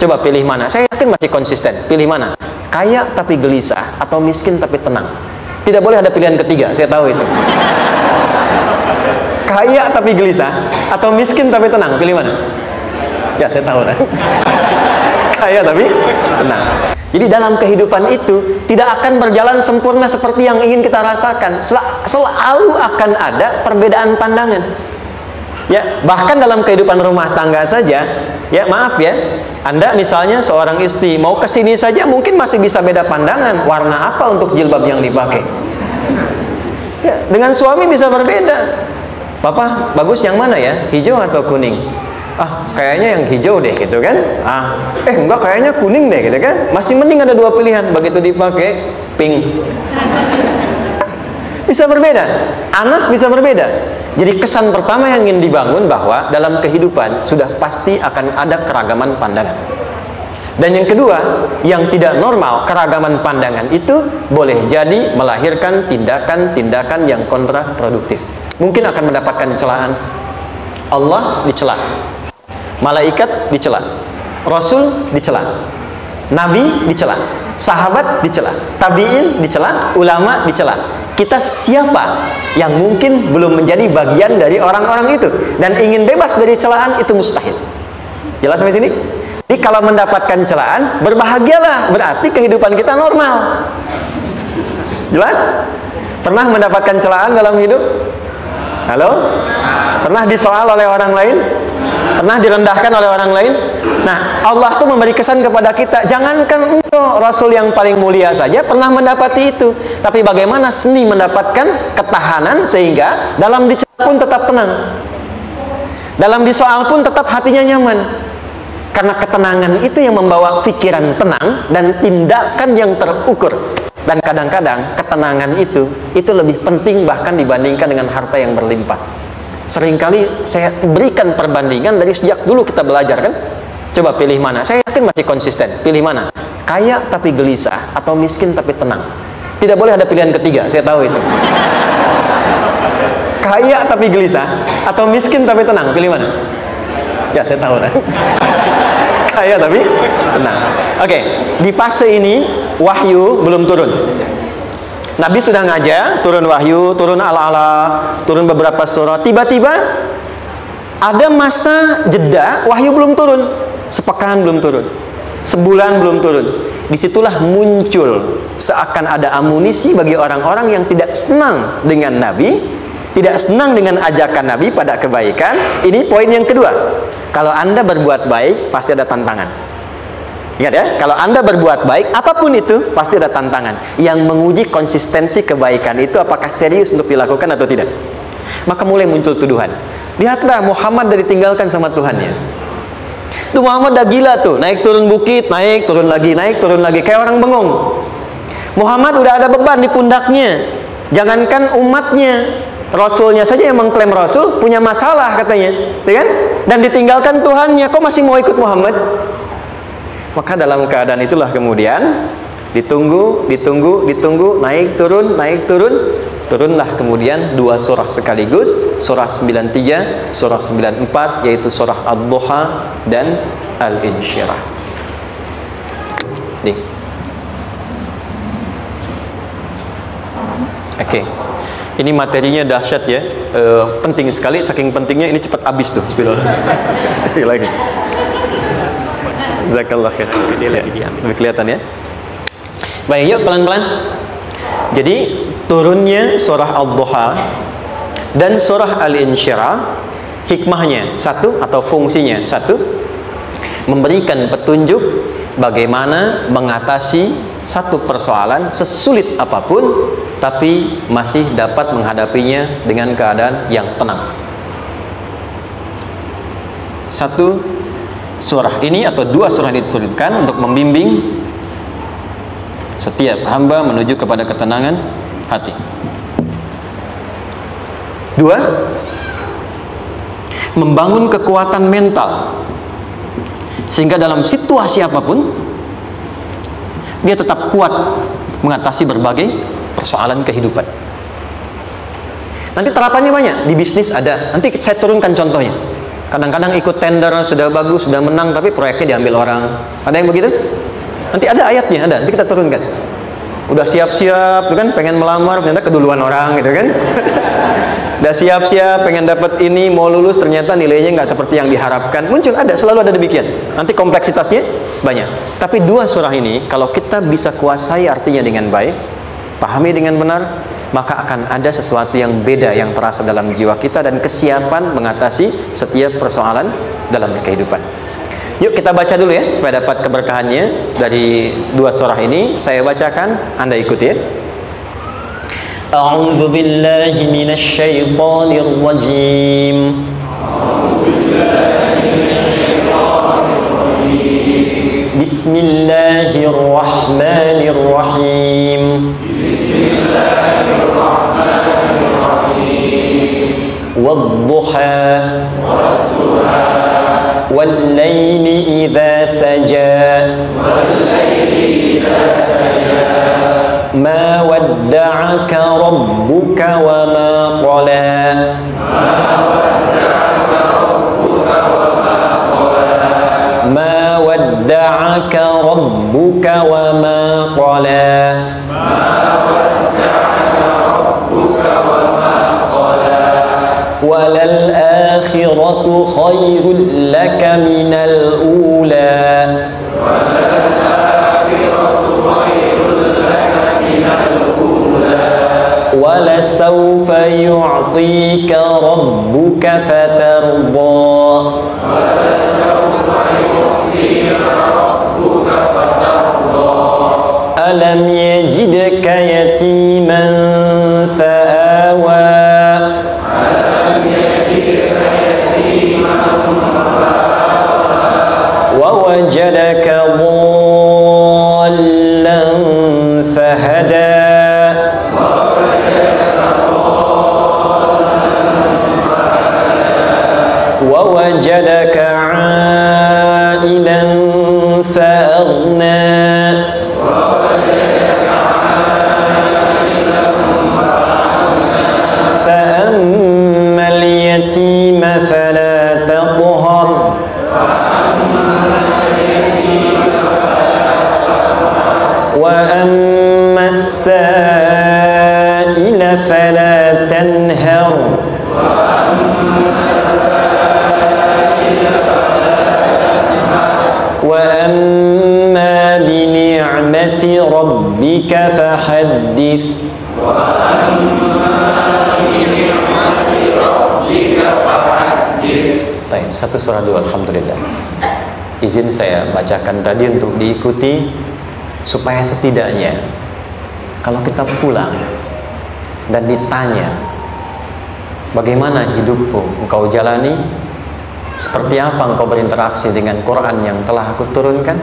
Coba pilih mana? Saya yakin masih konsisten. Pilih mana? Kaya tapi gelisah atau miskin tapi tenang? Tidak boleh ada pilihan ketiga, saya tahu itu. Kaya tapi gelisah atau miskin tapi tenang? Pilih mana? Ya, saya tahu kan. Kaya tapi tenang. Jadi dalam kehidupan itu tidak akan berjalan sempurna seperti yang ingin kita rasakan. Selalu akan ada perbedaan pandangan. Ya, bahkan dalam kehidupan rumah tangga saja, ya maaf ya, Anda misalnya seorang istri mau ke sini saja mungkin masih bisa beda pandangan warna apa untuk jilbab yang dipakai. Ya, dengan suami bisa berbeda. Papa, bagus yang mana ya? Hijau atau kuning? Ah, kayaknya yang hijau deh gitu kan. Enggak, kayaknya kuning deh gitu kan. Masih mending ada dua pilihan. Begitu dipakai pink. Bisa berbeda. Anak bisa berbeda. Jadi kesan pertama yang ingin dibangun bahwa dalam kehidupan sudah pasti akan ada keragaman pandangan. Dan yang kedua, yang tidak normal, keragaman pandangan itu boleh jadi melahirkan tindakan-tindakan yang kontraproduktif. Mungkin akan mendapatkan celaan. Allah dicela, malaikat dicela, Rasul dicela, Nabi dicela, sahabat dicela, tabi'in dicela, ulama dicela. Kita siapa yang mungkin belum menjadi bagian dari orang-orang itu dan ingin bebas dari celaan? Itu mustahil. Jelas sampai sini? Jadi kalau mendapatkan celaan, berbahagialah, berarti kehidupan kita normal. Jelas? Pernah mendapatkan celaan dalam hidup? Halo? Pernah disoal oleh orang lain? Pernah direndahkan oleh orang lain? Nah, Allah tuh memberi kesan kepada kita, jangankan engkau, Rasul yang paling mulia saja pernah mendapati itu. Tapi bagaimana seni mendapatkan ketahanan sehingga dalam dicela pun tetap tenang, dalam disoal pun tetap hatinya nyaman. Karena ketenangan itu yang membawa pikiran tenang dan tindakan yang terukur. Dan kadang-kadang ketenangan itu lebih penting bahkan dibandingkan dengan harta yang berlimpah. Seringkali saya berikan perbandingan dari sejak dulu kita belajar kan. Coba pilih mana? Saya yakin masih konsisten. Pilih mana? Kaya tapi gelisah atau miskin tapi tenang? Tidak boleh ada pilihan ketiga, saya tahu itu. Kaya tapi gelisah atau miskin tapi tenang? Pilih mana? Ya, saya tahu kan. Kaya tapi tenang. Oke, di fase ini wahyu belum turun. Nabi sudah ngajar, turun wahyu, turun ala-ala, turun beberapa surah. Tiba-tiba ada masa jeda, wahyu belum turun. Sepekan belum turun, sebulan belum turun. Disitulah muncul seakan ada amunisi bagi orang-orang yang tidak senang dengan Nabi, tidak senang dengan ajakan Nabi pada kebaikan. Ini poin yang kedua. Kalau Anda berbuat baik, pasti ada tantangan. Ingat ya, kalau Anda berbuat baik, apapun itu, pasti ada tantangan. Yang menguji konsistensi kebaikan itu apakah serius untuk dilakukan atau tidak. Maka mulai muncul tuduhan. Lihatlah, Muhammad dari ditinggalkan sama Tuhannya. Itu Muhammad udah gila tuh, naik turun bukit, naik turun lagi, kayak orang bengong. Muhammad udah ada beban di pundaknya. Jangankan umatnya, Rasulnya saja yang mengklaim Rasul punya masalah katanya, ya kan? Dan ditinggalkan Tuhannya, kok masih mau ikut Muhammad? Maka dalam keadaan itulah kemudian ditunggu, naik turun, turunlah kemudian dua surah sekaligus, surah 93, surah 94, yaitu surah Ad-Duha dan Al-Insyirah. Nih. Oke. Ini materinya dahsyat ya, penting sekali, saking pentingnya ini cepat habis tuh. Bismillah. Sekali lagi. Jazakallah khair. Lebih kelihatan ya. Baik, yuk pelan-pelan. Jadi turunnya surah Ad-Duha dan surah Al-Insyirah, hikmahnya satu atau fungsinya satu, memberikan petunjuk bagaimana mengatasi satu persoalan sesulit apapun, tapi masih dapat menghadapinya dengan keadaan yang tenang. Satu surah ini atau dua surah ini diturunkan untuk membimbing setiap hamba menuju kepada ketenangan hati. Dua, membangun kekuatan mental sehingga dalam situasi apapun dia tetap kuat mengatasi berbagai persoalan kehidupan. Nanti terapannya banyak, di bisnis ada. Nanti saya turunkan contohnya. Kadang-kadang ikut tender, sudah bagus, sudah menang, tapi proyeknya diambil orang. Ada yang begitu? Nanti ada ayatnya, ada. Nanti kita turunkan. Udah siap-siap, kan, pengen melamar, ternyata keduluan orang, gitu kan? Udah siap-siap, pengen dapat ini, mau lulus, ternyata nilainya nggak seperti yang diharapkan. Muncul, ada, selalu ada demikian. Nanti kompleksitasnya banyak. Tapi dua surah ini, kalau kita bisa kuasai artinya dengan baik, pahami dengan benar, maka akan ada sesuatu yang beda yang terasa dalam jiwa kita dan kesiapan mengatasi setiap persoalan dalam kehidupan. Yuk kita baca dulu ya, supaya dapat keberkahannya dari dua surah ini. Saya bacakan, Anda ikuti ya. A'udzu billahi minasy syaithanir rajim. Bismillahirrahmanirrahim. Wadduha wal-laili idza saja ma wadda'aka rabbuka wa ma qala ma wadda'aka rabbuka wa ma qala walal akhiratu khairul laka minal ula wala sawfa yu'tika rabbuka fatarda alam yajidka yatiman fa'awa ووجدك ضالا فهدى ووجدك عائلا فأغنى فأما اليتيم فلا تقهر وأما السائل فلا تنهر وأما بنعمة ربك فحدث Baik, satu surah dulu, alhamdulillah. Izin saya bacakan tadi untuk diikuti supaya setidaknya kalau kita pulang dan ditanya bagaimana hidupmu engkau jalani, seperti apa engkau berinteraksi dengan Quran yang telah aku turunkan,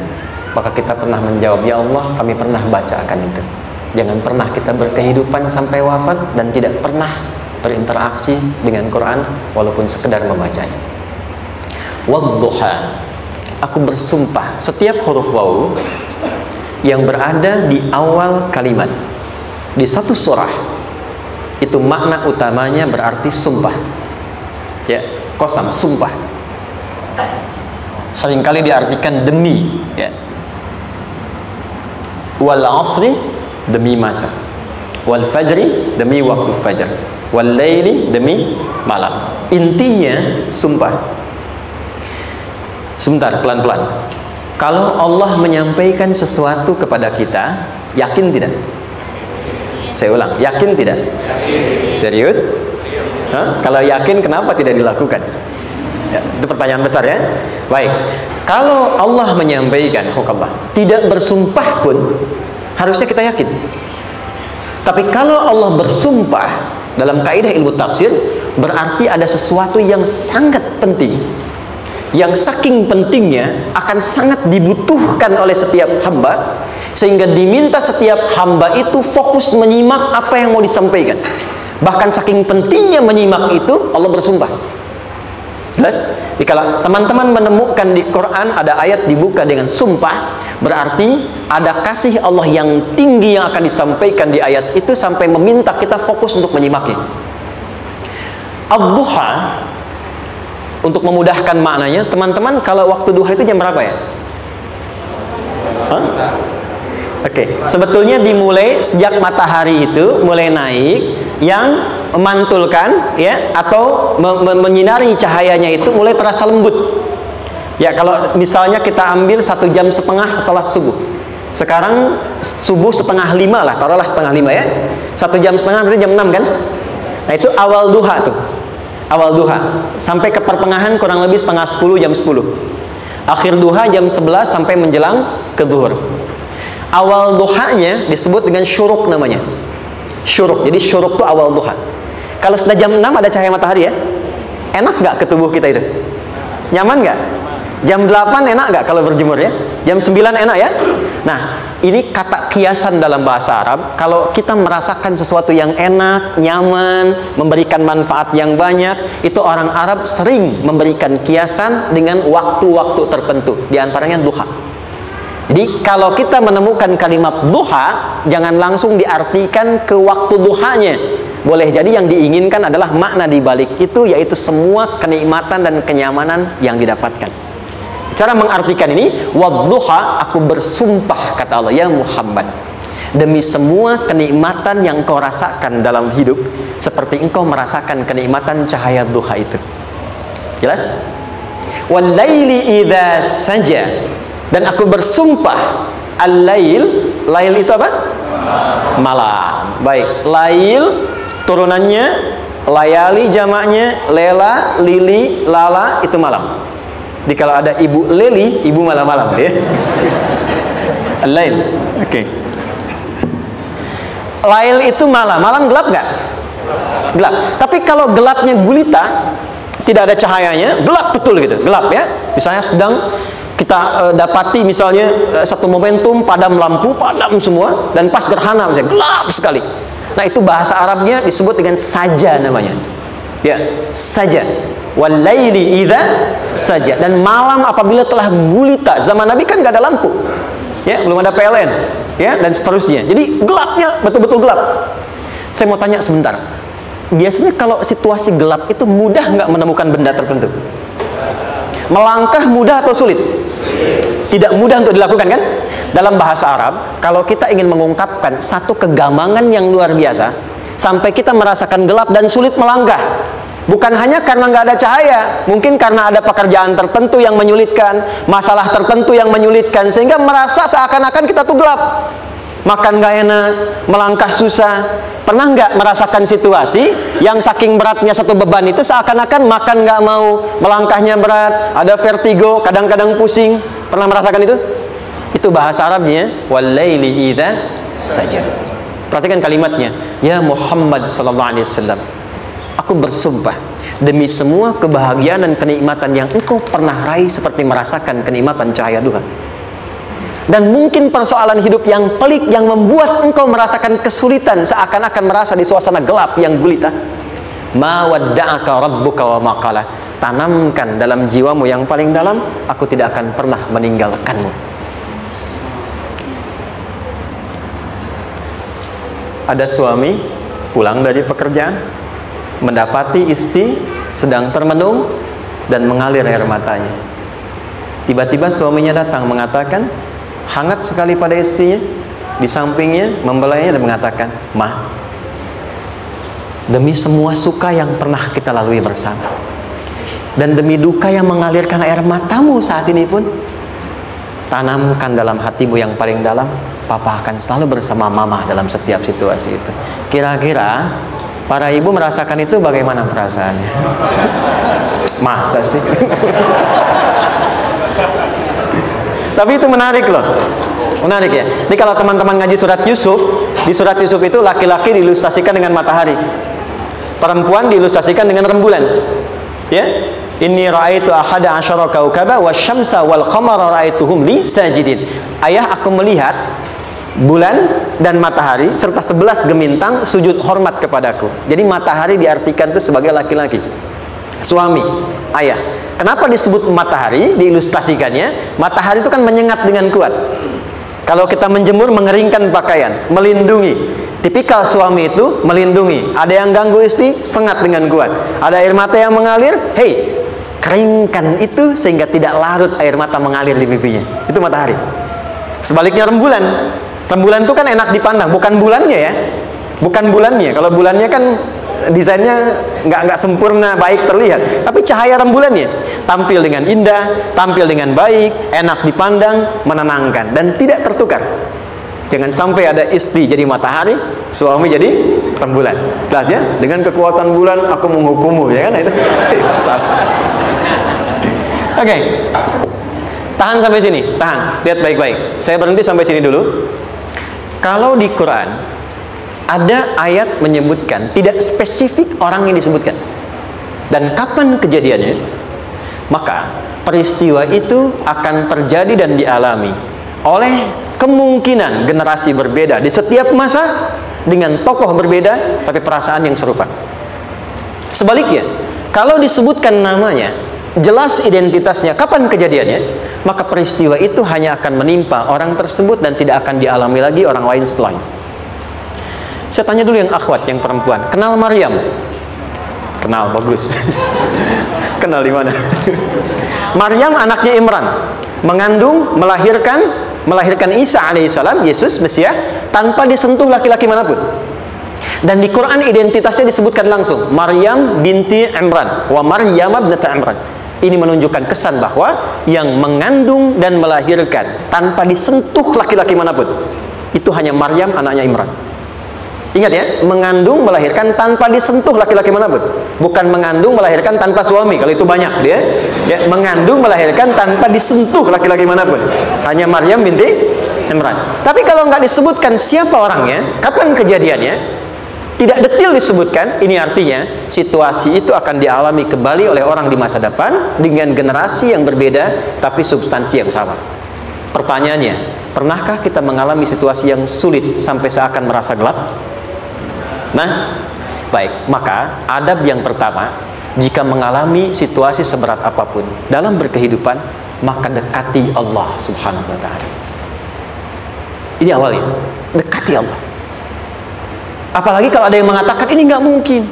maka kita pernah menjawab, ya Allah, kami pernah bacakan itu. Jangan pernah kita berkehidupan sampai wafat dan tidak pernah berinteraksi dengan Quran walaupun sekedar membacanya. Wadduha, aku bersumpah, setiap huruf waw yang berada di awal kalimat di satu surah itu makna utamanya berarti sumpah, ya, qasam, sumpah. Seringkali diartikan demi, ya. Wal asri, demi masa. Wal fajri, demi waktu fajar. Wal laili, demi malam. Intinya sumpah. Sebentar, pelan-pelan. Kalau Allah menyampaikan sesuatu kepada kita, yakin tidak? Saya ulang, yakin tidak? Serius? Hah? Kalau yakin, kenapa tidak dilakukan? Ya, itu pertanyaan besar ya. Baik, kalau Allah menyampaikan hukumullah, tidak bersumpah pun harusnya kita yakin. Tapi kalau Allah bersumpah dalam kaidah ilmu tafsir, berarti ada sesuatu yang sangat penting, yang saking pentingnya akan sangat dibutuhkan oleh setiap hamba, sehingga diminta setiap hamba itu fokus menyimak apa yang mau disampaikan. Bahkan saking pentingnya menyimak itu, Allah bersumpah. Jelas? Jadi kalau teman-teman menemukan di Quran ada ayat dibuka dengan sumpah, berarti ada kasih Allah yang tinggi yang akan disampaikan di ayat itu sampai meminta kita fokus untuk menyimaknya. Ad-duha untuk memudahkan maknanya, teman-teman, kalau waktu duha itu jam berapa ya? Oke, sebetulnya dimulai sejak matahari itu mulai naik, yang memantulkan ya atau menyinari cahayanya itu mulai terasa lembut. Ya, kalau misalnya kita ambil 1,5 jam setelah subuh. Sekarang subuh 4:30 lah, taruhlah 4:30 ya. 1,5 jam berarti jam 6 kan? Nah, itu awal duha tuh. Awal duha sampai ke pertengahan kurang lebih 9:30 jam 10. Akhir duha jam 11 sampai menjelang ke zuhur. Awal duhanya disebut dengan syuruk namanya. Syuruk. Jadi syuruk itu awal duha. Kalau sudah jam 6 ada cahaya matahari ya, enak nggak ke tubuh kita itu? Nyaman nggak? Jam 8 enak nggak kalau berjemur ya? Jam 9 enak ya? Nah, ini kata kiasan dalam bahasa Arab. Kalau kita merasakan sesuatu yang enak, nyaman, memberikan manfaat yang banyak, itu orang Arab sering memberikan kiasan dengan waktu-waktu tertentu. Di antaranya duha. Jadi kalau kita menemukan kalimat duha, jangan langsung diartikan ke waktu duhanya. Boleh jadi yang diinginkan adalah makna di balik itu, yaitu semua kenikmatan dan kenyamanan yang didapatkan. Cara mengartikan ini, wadduha, aku bersumpah kata Allah, ya Muhammad, demi semua kenikmatan yang kau rasakan dalam hidup, seperti engkau merasakan kenikmatan cahaya duha itu. Jelas? Wal laili idza saja, dan aku bersumpah al-lail, lail itu apa? Malam. Baik, lail turunannya layali, jamaknya lela, lili, lala, itu malam. Jadi kalau ada ibu leli, ibu malam-malam ya. Al-lail. Oke. Lail itu malam. Malam gelap nggak? Gelap. Tapi kalau gelapnya gulita, tidak ada cahayanya, gelap betul gitu. Gelap ya. Misalnya sedang kita dapati misalnya satu momentum padam lampu, padam semua, dan pas gerhana misalnya gelap sekali. Nah, itu bahasa Arabnya disebut dengan saja namanya. Ya, saja. Wal laili idza saja. Dan malam apabila telah gulita. Zaman Nabi kan nggak ada lampu. Ya, belum ada PLN, ya, dan seterusnya. Jadi gelapnya betul-betul gelap. Saya mau tanya sebentar. Biasanya kalau situasi gelap itu mudah nggak menemukan benda tertentu? Melangkah mudah atau sulit? Tidak mudah untuk dilakukan kan? Dalam bahasa Arab, kalau kita ingin mengungkapkan satu kegamangan yang luar biasa, sampai kita merasakan gelap dan sulit melangkah, bukan hanya karena nggak ada cahaya, mungkin karena ada pekerjaan tertentu yang menyulitkan, masalah tertentu yang menyulitkan, sehingga merasa seakan-akan kita tuh gelap. Makan nggak enak, melangkah susah. Pernah nggak merasakan situasi yang saking beratnya satu beban itu seakan-akan makan nggak mau, melangkahnya berat, ada vertigo, kadang-kadang pusing. Pernah merasakan itu? Itu bahasa Arabnya wal laili idza saja. Perhatikan kalimatnya, ya Muhammad sallallahu alaihi wasallam, aku bersumpah demi semua kebahagiaan dan kenikmatan yang engkau pernah raih, seperti merasakan kenikmatan cahaya duha. Dan mungkin persoalan hidup yang pelik yang membuat engkau merasakan kesulitan, seakan-akan merasa di suasana gelap yang gulita. Ma wadda'aka rabbuka wa ma qala. Tanamkan dalam jiwamu yang paling dalam, aku tidak akan pernah meninggalkanmu. Ada suami pulang dari pekerjaan, mendapati istri sedang termenung dan mengalir air matanya. Tiba-tiba suaminya datang mengatakan, hangat sekali pada istrinya, di sampingnya, membelainya dan mengatakan, "Ma, demi semua suka yang pernah kita lalui bersama, dan demi duka yang mengalirkan air matamu saat ini pun, tanamkan dalam hatimu yang paling dalam, Papa akan selalu bersama Mama dalam setiap situasi itu." Kira-kira para ibu merasakan itu bagaimana perasaannya? Masa sih? Tapi itu menarik loh. Menarik ya. Ini kalau teman-teman ngaji surat Yusuf, di surat Yusuf itu laki-laki diilustrasikan dengan matahari, perempuan diilustrasikan dengan rembulan. Ya. Inni ra'aitu ahada asyara kaukaba wasyamsa wal qamara ra'aituhum li sajidin. Ayah, aku melihat bulan dan matahari serta 11 gemintang sujud hormat kepadaku. Jadi matahari diartikan itu sebagai laki-laki, suami, ayah. Kenapa disebut matahari? Diilustrasikannya, matahari itu kan menyengat dengan kuat. Kalau kita menjemur, mengeringkan pakaian, melindungi. Tipikal suami itu melindungi. Ada yang ganggu istri, sengat dengan kuat. Ada air mata yang mengalir, hey, keringkan itu sehingga tidak larut air mata mengalir di pipinya. Itu matahari. Sebaliknya rembulan. Rembulan itu kan enak dipandang, bukan bulannya ya. Bukan bulannya. Kalau bulannya kan desainnya nggak sempurna baik terlihat, tapi cahaya rembulannya tampil dengan indah, tampil dengan baik, enak dipandang, menenangkan dan tidak tertukar. Jangan sampai ada istri jadi matahari, suami jadi rembulan. Jelas ya? Dengan kekuatan bulan aku menghukummu, ya kan? Itu Oke. Tahan sampai sini, tahan. Lihat baik-baik. Saya berhenti sampai sini dulu. Kalau di Quran ada ayat menyebutkan, tidak spesifik orang yang disebutkan dan kapan kejadiannya, maka peristiwa itu akan terjadi dan dialami oleh kemungkinan generasi berbeda di setiap masa dengan tokoh berbeda tapi perasaan yang serupa. Sebaliknya, kalau disebutkan namanya, jelas identitasnya, kapan kejadiannya, maka peristiwa itu hanya akan menimpa orang tersebut dan tidak akan dialami lagi orang lain setelahnya. Saya tanya dulu yang akhwat, yang perempuan, kenal Maryam? Kenal, bagus. Kenal di mana? Maryam anaknya Imran, mengandung, melahirkan Isa alaihissalam, Yesus Mesias, tanpa disentuh laki-laki manapun. Dan di Quran identitasnya disebutkan langsung, Maryam binti Imran, wa Maryam ibnata Imran. Ini menunjukkan kesan bahwa yang mengandung dan melahirkan tanpa disentuh laki-laki manapun, itu hanya Maryam anaknya Imran. Ingat ya, mengandung, melahirkan tanpa disentuh laki-laki manapun. Bukan mengandung, melahirkan tanpa suami. Kalau itu banyak dia. Ya, mengandung, melahirkan tanpa disentuh laki-laki manapun. Hanya Maryam binti Imran. Tapi kalau nggak disebutkan siapa orangnya, kapan kejadiannya, tidak detail disebutkan, ini artinya situasi itu akan dialami kembali oleh orang di masa depan dengan generasi yang berbeda, tapi substansi yang sama. Pertanyaannya, pernahkah kita mengalami situasi yang sulit sampai seakan merasa gelap? Nah, baik, maka adab yang pertama, jika mengalami situasi seberat apapun dalam berkehidupan, maka dekati Allah subhanahu wa ta'ala. Ini awalnya, dekati Allah. Apalagi kalau ada yang mengatakan, ini nggak mungkin,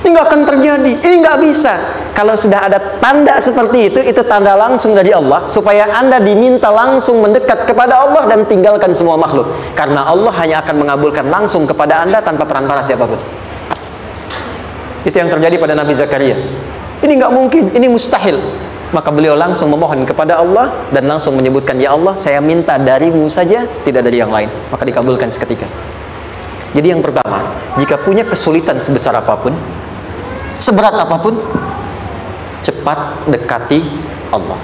ini nggak akan terjadi, ini nggak bisa. Kalau sudah ada tanda seperti itu tanda langsung dari Allah, supaya Anda diminta langsung mendekat kepada Allah dan tinggalkan semua makhluk. Karena Allah hanya akan mengabulkan langsung kepada Anda tanpa perantara siapapun. Itu yang terjadi pada Nabi Zakaria. Ini nggak mungkin, ini mustahil. Maka beliau langsung memohon kepada Allah dan langsung menyebutkan, ya Allah, saya minta darimu saja, tidak dari yang lain. Maka dikabulkan seketika. Jadi yang pertama, jika punya kesulitan sebesar apapun, seberat apapun, cepat dekati Allah.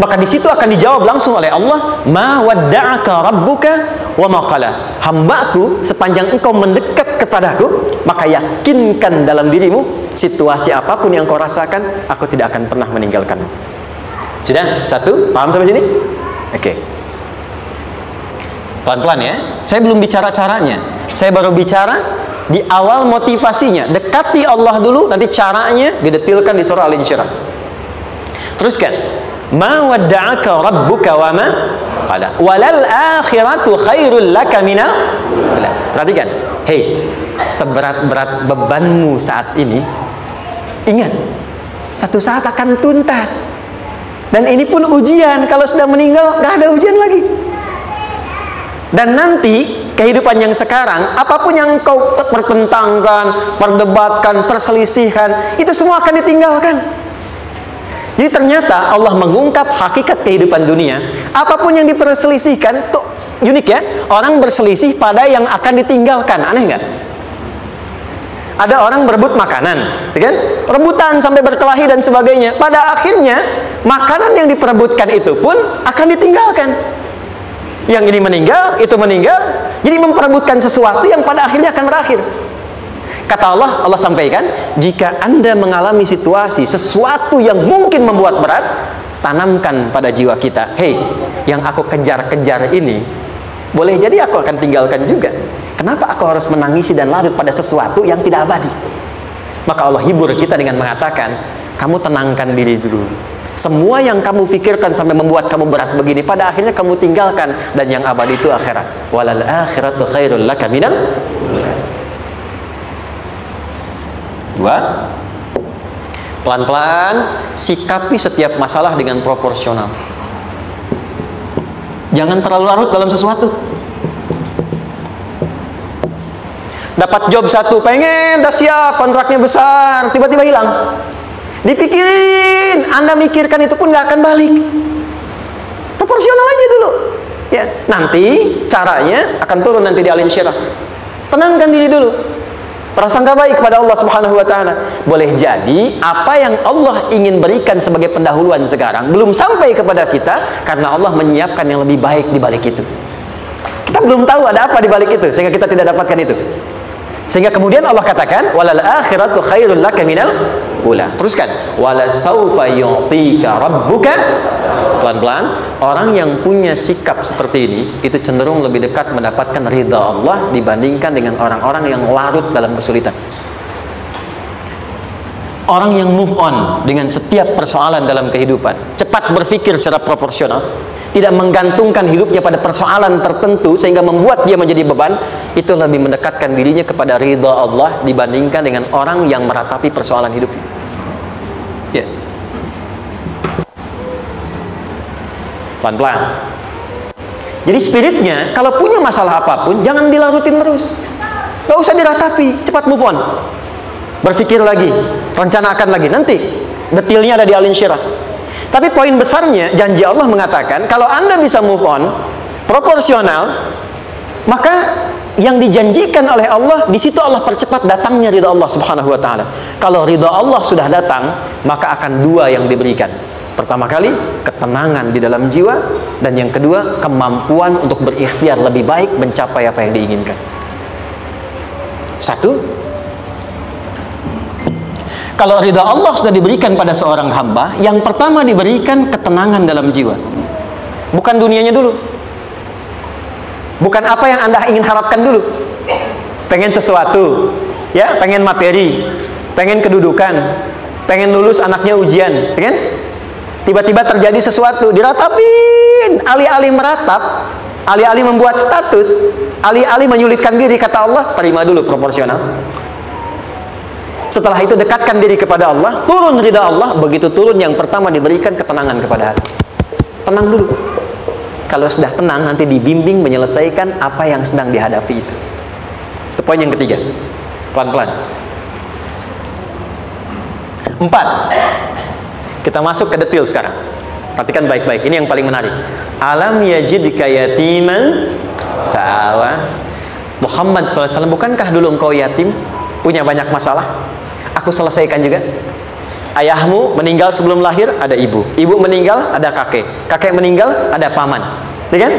Maka di situ akan dijawab langsung oleh Allah, ma wadda'aka rabbuka wa ma qala. Hambaku, sepanjang engkau mendekat kepadaku, maka yakinkan dalam dirimu, situasi apapun yang kau rasakan, aku tidak akan pernah meninggalkanmu. Sudah? Satu? Paham sampai sini? Oke. Pelan-pelan ya. Saya belum bicara caranya. Saya baru bicara di awal motivasinya. Dekati Allah dulu, nanti caranya didetilkan di surah Al-Insyirah. Teruskan. Ma wadda'aka rabbuka wa ma qala. Walal akhiratu khairul laka minal. Perhatikan. Hei, seberat-berat bebanmu saat ini, ingat, satu saat akan tuntas. Dan ini pun ujian. Kalau sudah meninggal, nggak ada ujian lagi. Dan nanti kehidupan yang sekarang, apapun yang kau pertentangkan, perdebatkan, perselisihkan, itu semua akan ditinggalkan. Jadi ternyata Allah mengungkap hakikat kehidupan dunia. Apapun yang diperselisihkan, tuh unik ya. Orang berselisih pada yang akan ditinggalkan. Aneh nggak? Ada orang berebut makanan, kan? Rebutan sampai berkelahi dan sebagainya. Pada akhirnya, makanan yang diperebutkan itu pun akan ditinggalkan. Yang ini meninggal, itu meninggal. Jadi memperebutkan sesuatu yang pada akhirnya akan berakhir. Kata Allah, Allah sampaikan, jika Anda mengalami situasi, sesuatu yang mungkin membuat berat, tanamkan pada jiwa kita, hei, yang aku kejar-kejar ini, boleh jadi aku akan tinggalkan juga. Kenapa aku harus menangisi dan larut pada sesuatu yang tidak abadi? Maka Allah hibur kita dengan mengatakan, kamu tenangkan diri dulu. Semua yang kamu pikirkan sampai membuat kamu berat begini, pada akhirnya kamu tinggalkan, dan yang abadi itu akhirat. Walal akhiratu khairul laka minal. kedua, pelan-pelan sikapi setiap masalah dengan proporsional. Jangan terlalu larut dalam sesuatu. Dapat job satu, pengen, udah siap, kontraknya besar, tiba-tiba hilang. Dipikirin, Anda mikirkan itu pun nggak akan balik. Proporsional aja dulu. Ya, nanti caranya akan turun nanti di Al-Insyirah. Tenangkan diri dulu. Prasangka baik kepada Allah Subhanahu wa taala. Boleh jadi apa yang Allah ingin berikan sebagai pendahuluan sekarang belum sampai kepada kita karena Allah menyiapkan yang lebih baik di balik itu. Kita belum tahu ada apa di balik itu sehingga kita tidak dapatkan itu. Sehingga kemudian Allah katakan walal akhiratu khairul laka minal ula. Teruskan wala saufa yu'tika rabbuka. Pelan-pelan, orang yang punya sikap seperti ini itu cenderung lebih dekat mendapatkan ridha Allah dibandingkan dengan orang-orang yang larut dalam kesulitan. Orang yang move on dengan setiap persoalan dalam kehidupan, cepat berpikir secara proporsional, tidak menggantungkan hidupnya pada persoalan tertentu sehingga membuat dia menjadi beban, itu lebih mendekatkan dirinya kepada ridha Allah dibandingkan dengan orang yang meratapi persoalan hidupnya. Ya. Pelan-pelan. Jadi spiritnya, kalau punya masalah apapun, jangan dilarutin terus. Gak usah diratapi, cepat move on. Berpikir lagi, rencanakan lagi. Nanti, detailnya ada di Al-Insyirah. Tapi poin besarnya, janji Allah mengatakan, kalau Anda bisa move on, proporsional, maka yang dijanjikan oleh Allah, di situ Allah percepat datangnya ridha Allah Subhanahu wa taala. Kalau ridha Allah sudah datang, maka akan dua yang diberikan. Pertama kali, ketenangan di dalam jiwa, dan yang kedua, kemampuan untuk berikhtiar lebih baik mencapai apa yang diinginkan. Satu, kalau ridha Allah sudah diberikan pada seorang hamba, yang pertama diberikan ketenangan dalam jiwa. Bukan dunianya dulu. Bukan apa yang Anda ingin harapkan dulu. Pengen sesuatu, ya, pengen materi, pengen kedudukan, pengen lulus anaknya ujian, kan? Tiba-tiba terjadi sesuatu, diratapin, alih-alih meratap, alih-alih membuat status, alih-alih menyulitkan diri, kata Allah, terima dulu proporsional. Setelah itu dekatkan diri kepada Allah, turun ridha Allah. Begitu turun, yang pertama diberikan ketenangan kepada hati. Tenang dulu. Kalau sudah tenang, nanti dibimbing menyelesaikan apa yang sedang dihadapi itu. Itu poin yang ketiga. Pelan-pelan. 4. Kita masuk ke detail sekarang. Perhatikan baik-baik. Ini yang paling menarik. Alam yajidka yatiman fa'awa. Muhammad SAW, bukankah dulu engkau yatim, punya banyak masalah? Aku selesaikan juga. Ayahmu meninggal sebelum lahir, ada ibu. Ibu meninggal, ada kakek. Kakek meninggal, ada paman. Ya kan?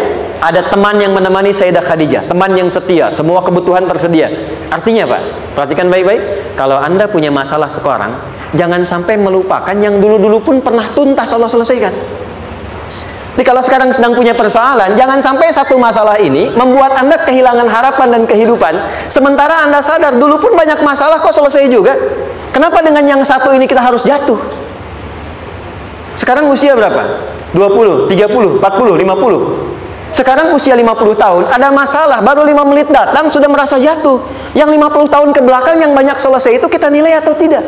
Ada teman yang menemani Sayyidah Khadijah, teman yang setia, semua kebutuhan tersedia. Artinya apa? Perhatikan baik-baik. Kalau Anda punya masalah sekarang, jangan sampai melupakan yang dulu-dulu pun pernah tuntas Allah selesaikan. Jadi kalau sekarang sedang punya persoalan, jangan sampai satu masalah ini membuat Anda kehilangan harapan dan kehidupan. Sementara Anda sadar, dulu pun banyak masalah kok selesai juga. Kenapa dengan yang satu ini kita harus jatuh? Sekarang usia berapa? 20, 30, 40, 50. Sekarang usia 50 tahun, ada masalah, baru 5 menit datang, sudah merasa jatuh. Yang 50 tahun ke belakang yang banyak selesai itu kita nilai atau tidak?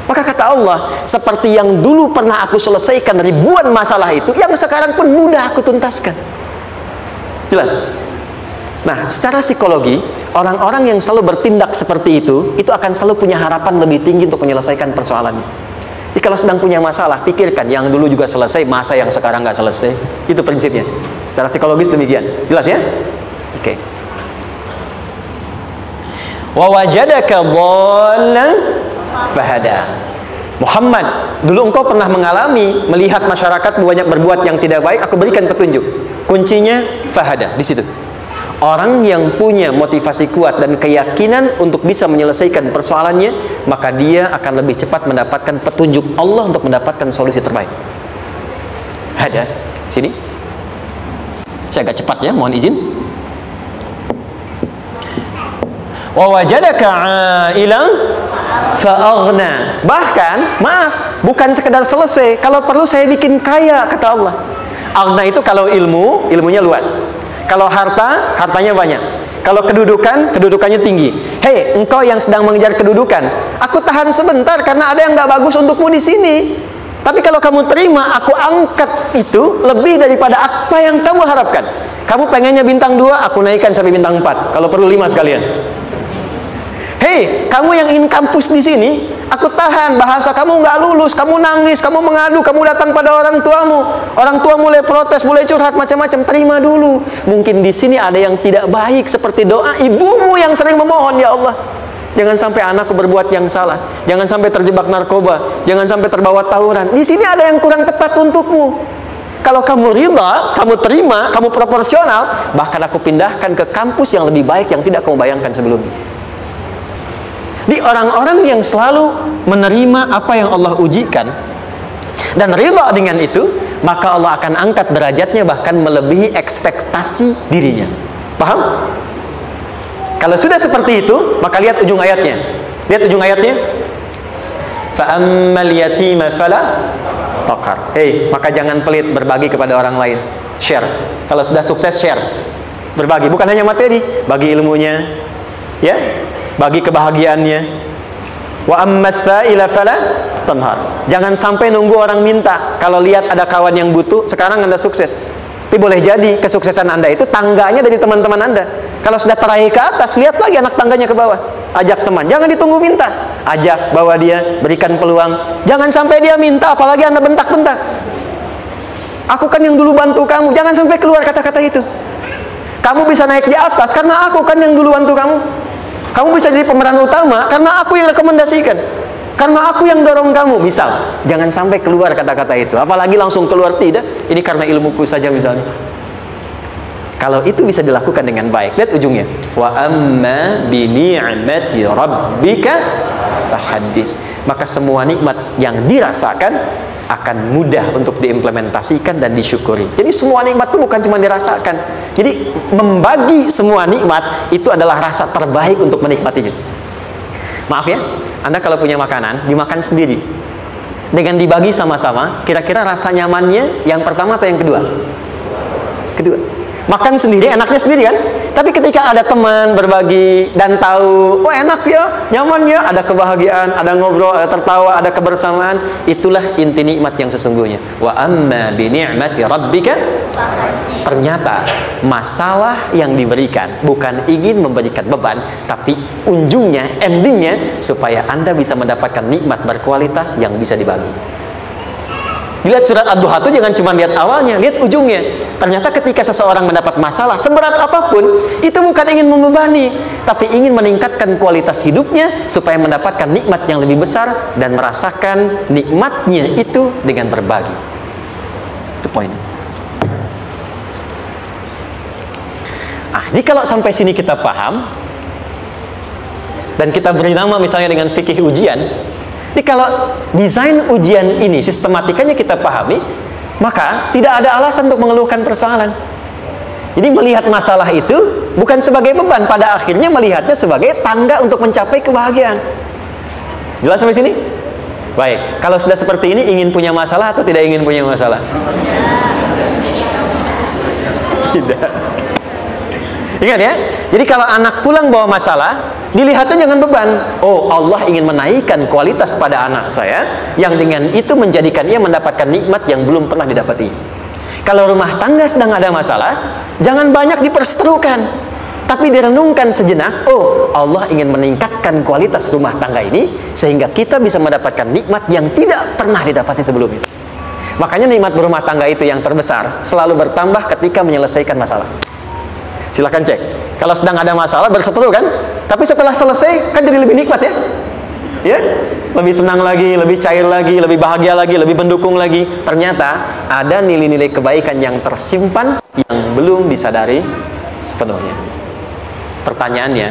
Maka kata Allah, seperti yang dulu pernah aku selesaikan ribuan masalah itu, yang sekarang pun mudah aku tuntaskan. Jelas? Nah, secara psikologi, orang-orang yang selalu bertindak seperti itu akan selalu punya harapan lebih tinggi untuk menyelesaikan persoalannya. Jadi kalau sedang punya masalah, pikirkan yang dulu juga selesai, masa yang sekarang nggak selesai. Itu prinsipnya. Secara psikologis demikian. Jelas ya? Oke. Wa wajadaka dhallan fahada. Muhammad, dulu engkau pernah mengalami melihat masyarakat banyak berbuat yang tidak baik, aku berikan petunjuk. Kuncinya fahada di situ. Orang yang punya motivasi kuat dan keyakinan untuk bisa menyelesaikan persoalannya, maka dia akan lebih cepat mendapatkan petunjuk Allah untuk mendapatkan solusi terbaik. Ada sini. Saya agak cepat ya, mohon izin. Wa wajadaka 'ailan fa'aghna. Bahkan, maaf, bukan sekedar selesai, kalau perlu saya bikin kaya, kata Allah. Aghna itu kalau ilmunya luas. Kalau harta, hartanya banyak. Kalau kedudukannya tinggi. Hei, engkau yang sedang mengejar kedudukan, aku tahan sebentar karena ada yang nggak bagus untukmu di sini. Tapi kalau kamu terima, aku angkat itu lebih daripada apa yang kamu harapkan. Kamu pengennya bintang 2, aku naikkan sampai bintang 4. Kalau perlu 5 sekalian. Hei, kamu yang ingin kampus di sini, aku tahan. Bahasa kamu nggak lulus, kamu nangis, kamu mengadu, kamu datang pada orang tuamu. Orang tua mulai protes, mulai curhat macam-macam. Terima dulu. Mungkin di sini ada yang tidak baik, seperti doa ibumu yang sering memohon, ya Allah, jangan sampai anakku berbuat yang salah, jangan sampai terjebak narkoba, jangan sampai terbawa tawuran. Di sini ada yang kurang tepat untukmu. Kalau kamu rida, kamu terima, kamu proporsional, bahkan aku pindahkan ke kampus yang lebih baik yang tidak kamu bayangkan sebelumnya. Di orang-orang yang selalu menerima apa yang Allah ujikan dan ridha dengan itu, maka Allah akan angkat derajatnya bahkan melebihi ekspektasi dirinya. Paham? Kalau sudah seperti itu, maka lihat ujung ayatnya. Lihat ujung ayatnya. Fa ammal yatima fala taqhar. Hei, maka jangan pelit berbagi kepada orang lain. Share. Kalau sudah sukses, share. Berbagi, bukan hanya materi, bagi ilmunya, ya, bagi kebahagiaannya. Wa ammas sa'ila fala tanhar. Jangan sampai nunggu orang minta. Kalau lihat ada kawan yang butuh, sekarang Anda sukses, tapi boleh jadi kesuksesan Anda itu tangganya dari teman-teman Anda. Kalau sudah teraih ke atas, lihat lagi anak tangganya ke bawah. Ajak teman, jangan ditunggu minta. Ajak, bawa dia, berikan peluang. Jangan sampai dia minta, apalagi Anda bentak-bentak. Aku kan yang dulu bantu kamu. Jangan sampai keluar kata-kata itu. Kamu bisa naik di atas karena aku kan yang dulu bantu kamu. Kamu bisa jadi pemeran utama karena aku yang rekomendasikan, karena aku yang dorong kamu. Misal, jangan sampai keluar kata-kata itu. Apalagi langsung keluar, tidak, ini karena ilmuku saja misalnya. Kalau itu bisa dilakukan dengan baik, lihat ujungnya. Wa amma bi ni'mati rabbika fahaddits. Maka semua nikmat yang dirasakan akan mudah untuk diimplementasikan dan disyukuri. Jadi semua nikmat itu bukan cuma dirasakan. Jadi membagi semua nikmat itu adalah rasa terbaik untuk menikmatinya. Maaf ya, Anda kalau punya makanan, dimakan sendiri. Dengan dibagi sama-sama, kira-kira rasa nyamannya yang pertama atau yang kedua? Kedua. Makan sendiri, enaknya sendiri kan? Tapi ketika ada teman berbagi dan tahu, oh enak ya, nyaman ya, ada kebahagiaan, ada ngobrol, ada tertawa, ada kebersamaan, itulah inti nikmat yang sesungguhnya. Wa amma bi ni'mati rabbika. Ternyata masalah yang diberikan bukan ingin memberikan beban, tapi ujungnya, endingnya, supaya Anda bisa mendapatkan nikmat berkualitas yang bisa dibagi. Lihat surat Ad-Duha itu jangan cuma lihat awalnya, lihat ujungnya. Ternyata ketika seseorang mendapat masalah, seberat apapun, itu bukan ingin membebani, tapi ingin meningkatkan kualitas hidupnya supaya mendapatkan nikmat yang lebih besar dan merasakan nikmatnya itu dengan berbagi. Itu poin. Jadi kalau sampai sini kita paham dan kita beri nama misalnya dengan fikih ujian. Jadi kalau desain ujian ini sistematikanya kita pahami, maka tidak ada alasan untuk mengeluhkan persoalan. Jadi melihat masalah itu bukan sebagai beban, pada akhirnya melihatnya sebagai tangga untuk mencapai kebahagiaan. Jelas sampai sini? Baik, kalau sudah seperti ini, ingin punya masalah atau tidak ingin punya masalah? Tidak. Ingat ya, jadi kalau anak pulang bawa masalah, dilihatnya jangan beban. Oh, Allah ingin menaikkan kualitas pada anak saya, yang dengan itu menjadikan ia mendapatkan nikmat yang belum pernah didapati. Kalau rumah tangga sedang ada masalah, jangan banyak diperseterukan, tapi direnungkan sejenak. Oh, Allah ingin meningkatkan kualitas rumah tangga ini, sehingga kita bisa mendapatkan nikmat yang tidak pernah didapati sebelumnya. Makanya nikmat berumah tangga itu yang terbesar selalu bertambah ketika menyelesaikan masalah. Silahkan cek. Kalau sedang ada masalah berseteru kan, tapi setelah selesai kan jadi lebih nikmat ya. Ya, lebih senang lagi, lebih cair lagi, lebih bahagia lagi, lebih mendukung lagi. Ternyata ada nilai-nilai kebaikan yang tersimpan yang belum disadari sepenuhnya. Pertanyaannya,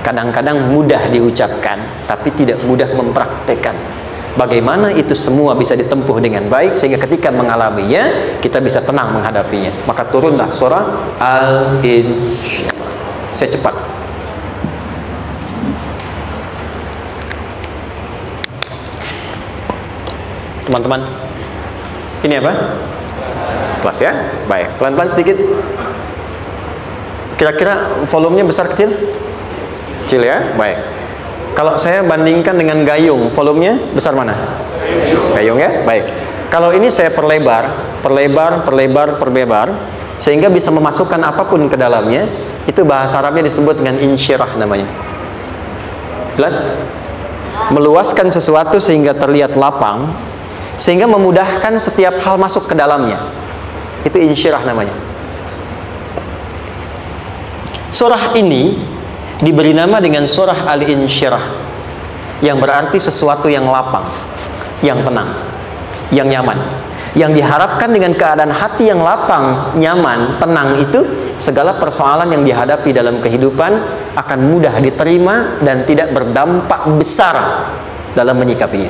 kadang-kadang mudah diucapkan tapi tidak mudah mempraktekkan. Bagaimana itu semua bisa ditempuh dengan baik sehingga ketika mengalaminya kita bisa tenang menghadapinya. Maka turunlah surah Al-Insyirah. Saya cepat. Teman-teman, ini apa? Kelas ya? Baik, pelan-pelan sedikit. Oke. Kira-kira volumenya besar kecil? Kecil ya? Baik. Kalau saya bandingkan dengan gayung, volumenya besar mana? Gayung ya? Baik. Kalau ini saya perlebar, sehingga bisa memasukkan apapun ke dalamnya, itu bahasa Arabnya disebut dengan insyirah namanya. Jelas? Meluaskan sesuatu sehingga terlihat lapang, sehingga memudahkan setiap hal masuk ke dalamnya. Itu insyirah namanya. Surah ini diberi nama dengan surah Al-Insyirah, yang berarti sesuatu yang lapang, yang tenang, yang nyaman. Yang diharapkan dengan keadaan hati yang lapang, nyaman, tenang itu, segala persoalan yang dihadapi dalam kehidupan akan mudah diterima dan tidak berdampak besar dalam menyikapinya.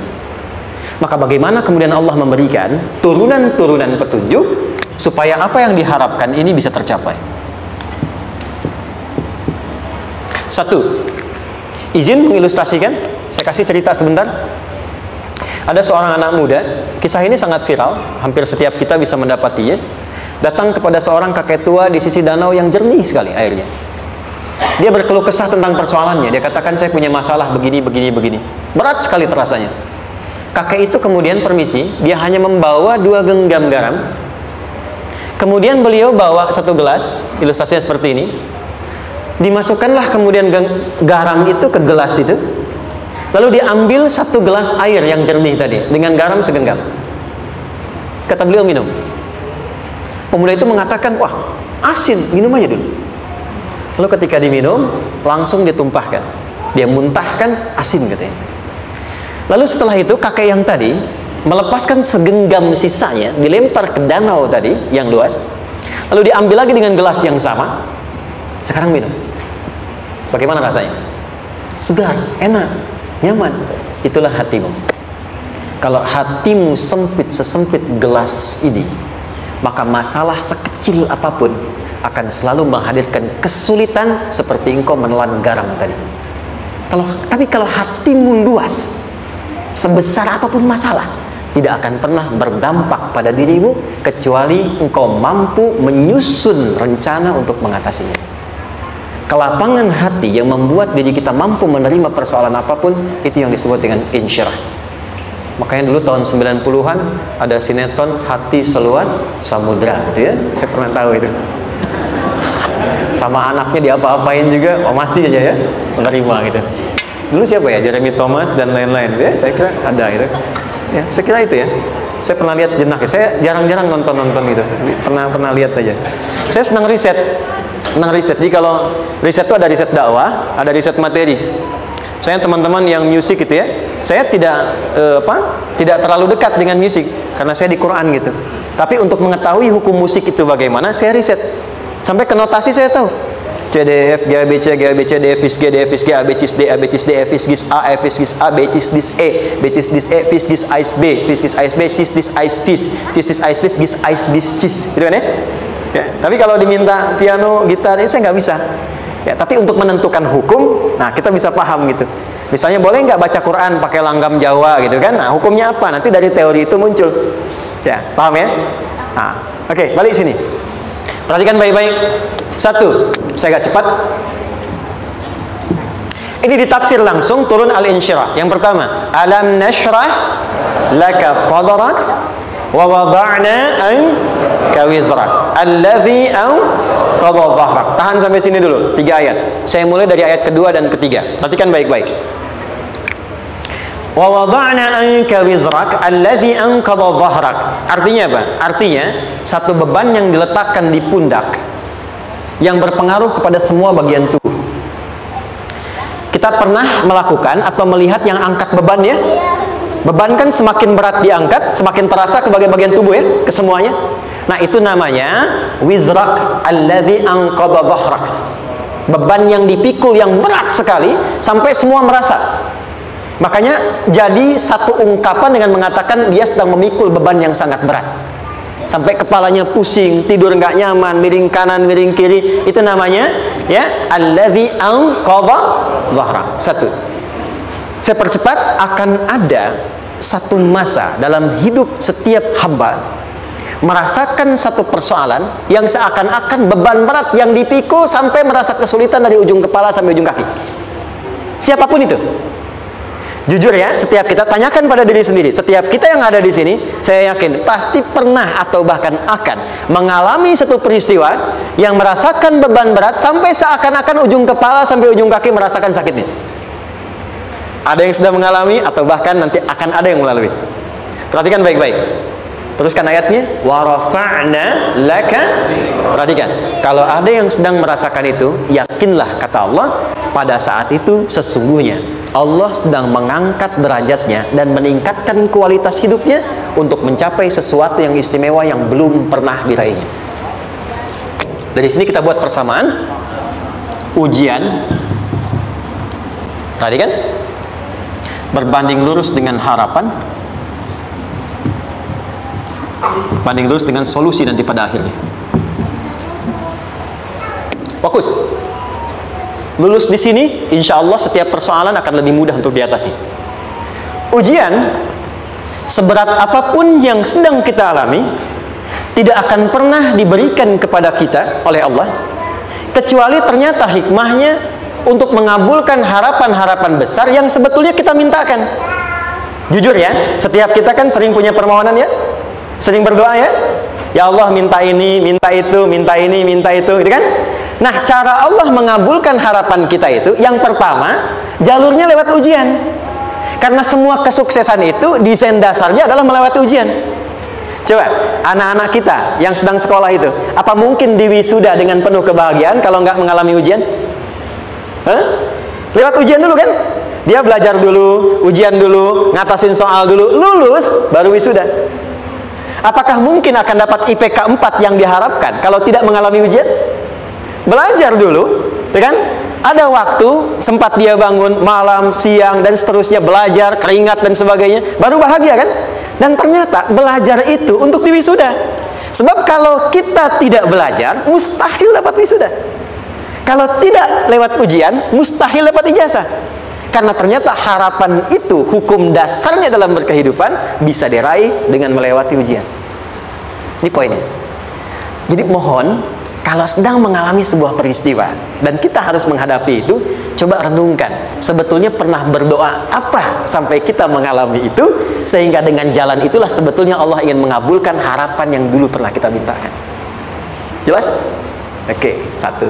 Maka bagaimana kemudian Allah memberikan turunan-turunan petunjuk supaya apa yang diharapkan ini bisa tercapai? Satu, izin mengilustrasikan. Saya kasih cerita sebentar. Ada seorang anak muda, kisah ini sangat viral, hampir setiap kita bisa mendapatinya. Datang kepada seorang kakek tua di sisi danau yang jernih sekali airnya. Dia berkeluh kesah tentang persoalannya. Dia katakan, saya punya masalah begini. Berat sekali terasanya. Kakek itu kemudian permisi, dia hanya membawa 2 genggam garam. Kemudian beliau bawa 1 gelas, ilustrasinya seperti ini. Dimasukkanlah kemudian garam itu ke gelas itu. Lalu diambil 1 gelas air yang jernih tadi dengan garam segenggam. Kata beliau, minum. Pemuda itu mengatakan, wah asin, minum aja dulu. Lalu ketika diminum, langsung ditumpahkan. Dia muntahkan, asin katanya. Lalu setelah itu kakek yang tadi melepaskan segenggam sisanya, dilempar ke danau tadi yang luas. Lalu diambil lagi dengan gelas yang sama. Sekarang minum. Bagaimana rasanya? Segar, enak, nyaman. Itulah hatimu. Kalau hatimu sempit sesempit gelas ini, maka masalah sekecil apapun akan selalu menghadirkan kesulitan seperti engkau menelan garam tadi. Tapi kalau hatimu luas, sebesar apapun masalah, tidak akan pernah berdampak pada dirimu kecuali engkau mampu menyusun rencana untuk mengatasinya. Kelapangan hati yang membuat diri kita mampu menerima persoalan apapun, itu yang disebut dengan insyirah. Makanya dulu tahun 90-an ada sinetron Hati Seluas Samudra gitu ya. Saya pernah tahu itu. Sama anaknya diapa-apain juga, oh masih aja ya menerima gitu. Dulu siapa ya? Jeremy Thomas dan lain-lain ya. Saya kira ada itu. Ya, saya kira itu ya. Saya pernah lihat sejenak ya. Saya jarang-jarang nonton gitu. Pernah lihat aja. Saya senang riset. Jadi kalau riset itu ada riset dakwah, ada riset materi. Saya teman-teman yang musik gitu ya, saya tidak terlalu dekat dengan musik karena saya di Quran gitu. Tapi untuk mengetahui hukum musik itu bagaimana, saya riset. Sampai ke notasi saya tahu. C, D, F, G, A, B, C, G, A, B, C, D, F, G, D, F, G, A, B, C, D, A, B, C, D, F, G, A, F, G, A, B, C, D, E, B, C, D, E, F, G, Ais, B, F, G, Ais, B, C, D, Ais, Fis, C, D, Ais, B, G, Ais, B, Cis, gitu kan ya? Ya, tapi kalau diminta piano, gitar, ini saya nggak bisa. Ya, tapi untuk menentukan hukum, nah kita bisa paham gitu. Misalnya boleh nggak baca Quran pakai langgam Jawa gitu kan? Nah hukumnya apa? Nanti dari teori itu muncul. Ya, paham ya? Nah, oke, balik sini. Perhatikan baik-baik. 1, saya agak cepat. Ini ditafsir langsung turun Al-Insyirah. Yang pertama, alam nashrah laka sadrak wa wada'na anka wizrak alladhi anqadha dhahrak. Tahan sampai sini dulu, 3 ayat. Saya mulai dari ayat kedua dan ketiga. Perhatikan baik-baik. Wa wada'na anka wizrak alladhi anqadha dhahrak. Artinya apa? Artinya satu beban yang diletakkan di pundak yang berpengaruh kepada semua bagian tubuh. Kita pernah melakukan atau melihat yang angkat beban ya? Beban kan semakin berat diangkat, semakin terasa ke bagian-bagian tubuh ya, ke semuanya. Nah, itu namanya wizrak alladzi anqadha dhahrak. Beban yang dipikul yang berat sekali sampai semua merasa. Makanya jadi satu ungkapan dengan mengatakan dia sedang memikul beban yang sangat berat. Sampai kepalanya pusing, tidur nggak nyaman, miring kanan, miring kiri. Itu namanya ya alladzi anqadha dhahrak. 1. Saya percepat, akan ada satu masa dalam hidup setiap hamba merasakan satu persoalan yang seakan-akan beban berat yang dipikul sampai merasa kesulitan dari ujung kepala sampai ujung kaki? Siapapun itu. Jujur ya, setiap kita tanyakan pada diri sendiri. Setiap kita yang ada di sini, saya yakin pasti pernah atau bahkan akan mengalami satu peristiwa yang merasakan beban berat sampai seakan-akan ujung kepala sampai ujung kaki merasakan sakitnya. Ada yang sudah mengalami atau bahkan nanti akan ada yang melalui. Perhatikan baik-baik. Teruskan ayatnya. Wa rafa'na laka. Perhatikan. Kalau ada yang sedang merasakan itu, yakinlah kata Allah, pada saat itu sesungguhnya Allah sedang mengangkat derajatnya dan meningkatkan kualitas hidupnya untuk mencapai sesuatu yang istimewa yang belum pernah diraihnya. Dari sini kita buat persamaan ujian. Tadi kan berbanding lurus dengan harapan, banding lurus dengan solusi nanti pada akhirnya. Fokus. Lulus di sini, insya Allah setiap persoalan akan lebih mudah untuk diatasi. Ujian, seberat apapun yang sedang kita alami, tidak akan pernah diberikan kepada kita oleh Allah, kecuali ternyata hikmahnya untuk mengabulkan harapan-harapan besar yang sebetulnya kita mintakan. Jujur ya, setiap kita kan sering punya permohonan ya, sering berdoa ya. Ya Allah, minta ini, minta itu, minta ini, minta itu, gitu kan? Nah, cara Allah mengabulkan harapan kita itu, yang pertama, jalurnya lewat ujian. Karena semua kesuksesan itu desain dasarnya adalah melewati ujian. Coba, anak-anak kita yang sedang sekolah itu, apa mungkin diwisuda dengan penuh kebahagiaan kalau nggak mengalami ujian? Lewat ujian dulu kan? Dia belajar dulu, ujian dulu, ngatasin soal dulu, lulus, baru wisuda. Apakah mungkin akan dapat IPK 4 yang diharapkan kalau tidak mengalami ujian? Belajar dulu, ya kan? Ada waktu, sempat dia bangun malam, siang, dan seterusnya, belajar, keringat, dan sebagainya, baru bahagia kan? Dan ternyata belajar itu untuk diwisuda. Sebab kalau kita tidak belajar, mustahil dapat wisuda. Kalau tidak lewat ujian, mustahil dapat ijazah. Karena ternyata harapan itu, hukum dasarnya dalam berkehidupan, bisa diraih dengan melewati ujian. Ini poinnya. Jadi mohon, kalau sedang mengalami sebuah peristiwa dan kita harus menghadapi itu, coba renungkan, sebetulnya pernah berdoa apa sampai kita mengalami itu, sehingga dengan jalan itulah sebetulnya Allah ingin mengabulkan harapan yang dulu pernah kita mintakan. Jelas? Oke, satu.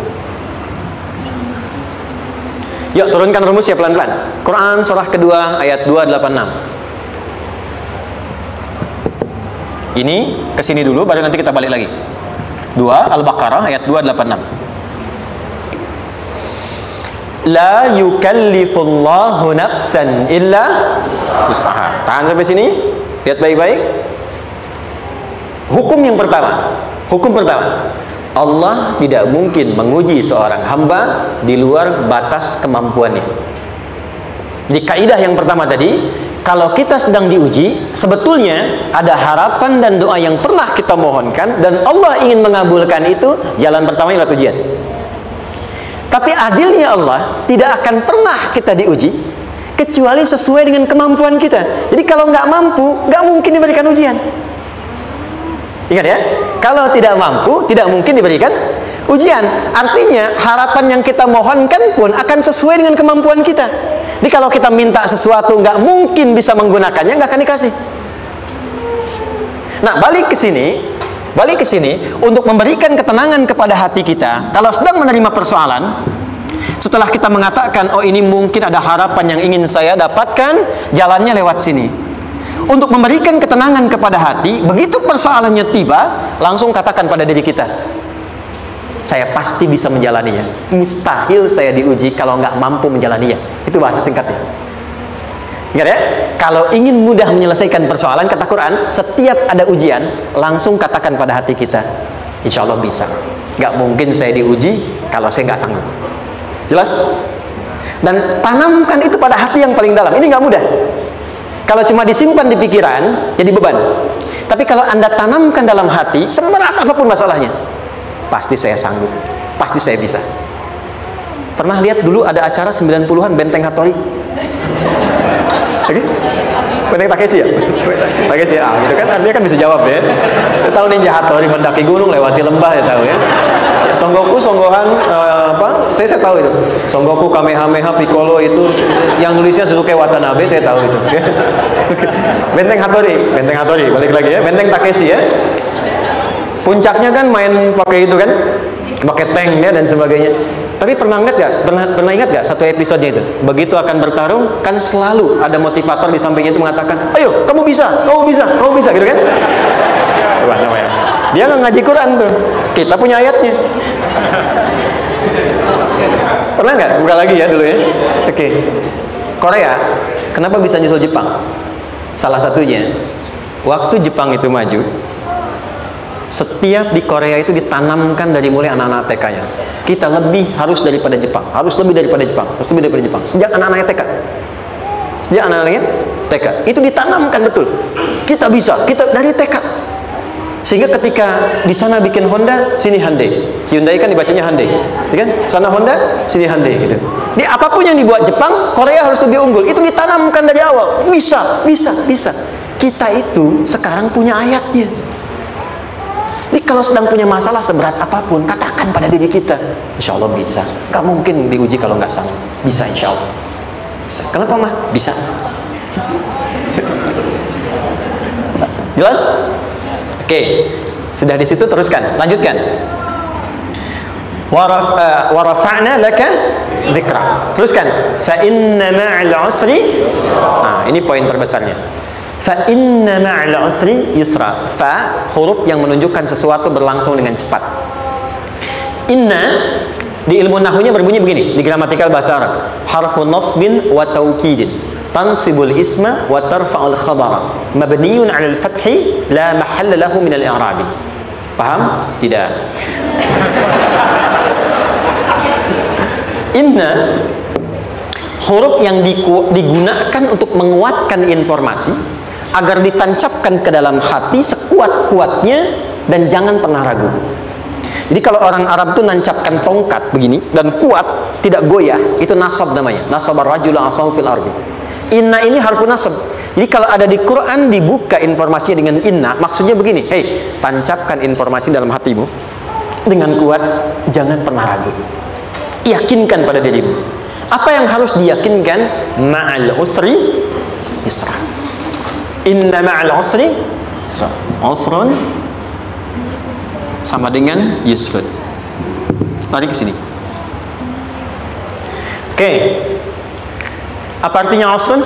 Yuk turunkan rumusnya pelan-pelan. Quran surah kedua ayat 286. Ini kesini dulu, baru nanti kita balik lagi. 2 Al-Baqarah ayat 286. La yukallifullahu nafsan illa wus'aha. Tahan sampai sini. Lihat baik-baik. Hukum yang pertama. Hukum pertama. Allah tidak mungkin menguji seorang hamba di luar batas kemampuannya. Di kaidah yang pertama tadi, kalau kita sedang diuji, sebetulnya ada harapan dan doa yang pernah kita mohonkan dan Allah ingin mengabulkan itu, jalan pertamanya lewat ujian. Tapi adilnya Allah, tidak akan pernah kita diuji kecuali sesuai dengan kemampuan kita. Jadi kalau nggak mampu, nggak mungkin diberikan ujian. Ingat ya, kalau tidak mampu, tidak mungkin diberikan ujian. Artinya harapan yang kita mohonkan pun akan sesuai dengan kemampuan kita. Jadi kalau kita minta sesuatu nggak mungkin bisa menggunakannya, nggak akan dikasih. Nah, balik ke sini untuk memberikan ketenangan kepada hati kita. Kalau sedang menerima persoalan, setelah kita mengatakan, oh ini mungkin ada harapan yang ingin saya dapatkan, jalannya lewat sini. Untuk memberikan ketenangan kepada hati, begitu persoalannya tiba, langsung katakan pada diri kita, saya pasti bisa menjalaninya. Mustahil saya diuji kalau nggak mampu menjalaninya. Itu bahasa singkatnya. Ingat ya, kalau ingin mudah menyelesaikan persoalan, kata Quran, setiap ada ujian, langsung katakan pada hati kita, insya Allah bisa. Nggak mungkin saya diuji kalau saya nggak sanggup. Jelas? Dan tanamkan itu pada hati yang paling dalam. Ini nggak mudah. Kalau cuma disimpan di pikiran, jadi beban. Tapi kalau Anda tanamkan dalam hati, seberat apapun masalahnya, pasti saya sanggup, pasti saya bisa. Pernah lihat dulu ada acara 90-an Benteng Hattori? Oke? Benteng Takeshi ya? Takeshi ya, itu kan artinya kan bisa jawab ya. Tahu Ninja Hattori mendaki gunung lewati lembah ya tahu ya. Songgoku, Songgohan apa? Saya tahu itu. Songgoku, Kamehameha, Piccolo itu yang nulisnya Suzuki Watanabe, saya tahu itu. Benteng Hattori, balik lagi ya. Benteng Takeshi ya. Puncaknya kan main pakai itu kan, pakai tanknya dan sebagainya. Tapi pernah ingat gak satu episodenya itu? Begitu akan bertarung, kan selalu ada motivator di sampingnya itu mengatakan, ayo kamu bisa, gitu kan? Dia nggak ngaji Quran tuh, kita punya ayatnya. Pernah nggak? Buka lagi ya dulu ya. Oke. Korea, kenapa bisa nyusul Jepang? Salah satunya, waktu Jepang itu maju, setiap di Korea itu ditanamkan dari mulai anak-anak TK-nya. Kita harus lebih daripada Jepang. Sejak anak-anaknya TK. Sejak anak-anaknya TK. Itu ditanamkan betul. Kita bisa, kita dari TK. Sehingga ketika di sana bikin Honda, sini Hyundai. Hyundai kan dibacanya Hyundai. Ya kan? Sana Honda, sini Hyundai gitu. Di apapun yang dibuat Jepang, Korea harus lebih unggul. Itu ditanamkan dari awal. Bisa. Kita itu sekarang punya ayatnya. Jadi kalau sedang punya masalah seberat apapun, katakan pada diri kita, insya Allah bisa. Gak mungkin diuji kalau nggak sanggup. Bisa insya Allah. Bisa. Kenapa mah? Bisa. Jelas? Oke. Sudah di situ teruskan. Lanjutkan. Warafa'na laka dzikra. Teruskan. Fa inna ma'al usri. Nah, ini poin terbesarnya. Fa inna ma'al usri yusra. Fa huruf yang menunjukkan sesuatu berlangsung dengan cepat. Inna di ilmu nahwunya berbunyi begini, di gramatikal bahasa Arab. Harfu nasbin wa taukidin. Tansibul isma wa tarfa'ul khabara. Mabniyun 'alal fathi la mahalla lahu min al-i'rabi. Paham? Tidak. Inna huruf yang digunakan untuk menguatkan informasi agar ditancapkan ke dalam hati sekuat-kuatnya dan jangan pernah ragu. Jadi kalau orang Arab itu nancapkan tongkat begini dan kuat, tidak goyah, itu nasab namanya. Nasabar rajul asam fil ardi. Inna ini harfu nasab. Jadi kalau ada di Quran dibuka informasinya dengan inna, maksudnya begini, hei, tancapkan informasi dalam hatimu dengan kuat, jangan pernah ragu. Yakinkan pada dirimu. Apa yang harus diyakinkan? Ma'al usri yusra. Inna ma'al usri yusra. Usrun sama dengan yusrun. Lari ke sini. Oke. Apa artinya usrun?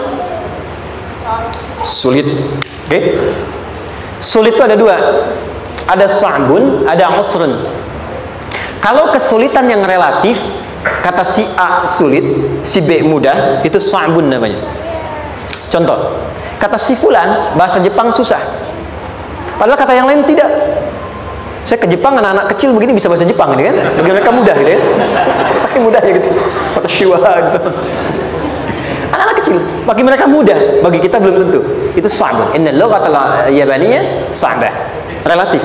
Sulit. Oke. Sulit itu ada dua. Ada sa'bun, ada usrun. Kalau kesulitan yang relatif, kata si A sulit, si B mudah, itu sa'bun namanya. Contoh, kata si fulan bahasa Jepang susah, padahal kata yang lain tidak. Saya ke Jepang, anak-anak kecil begini bisa bahasa Jepang gitu kan, bagi mereka mudah gitu ya, saking mudahnya gitu. Kata shiwa gitu, anak-anak kecil bagi mereka mudah, bagi kita belum tentu. Itu sa'bun. Inna lughatal yabaniyah sa'bah, relatif.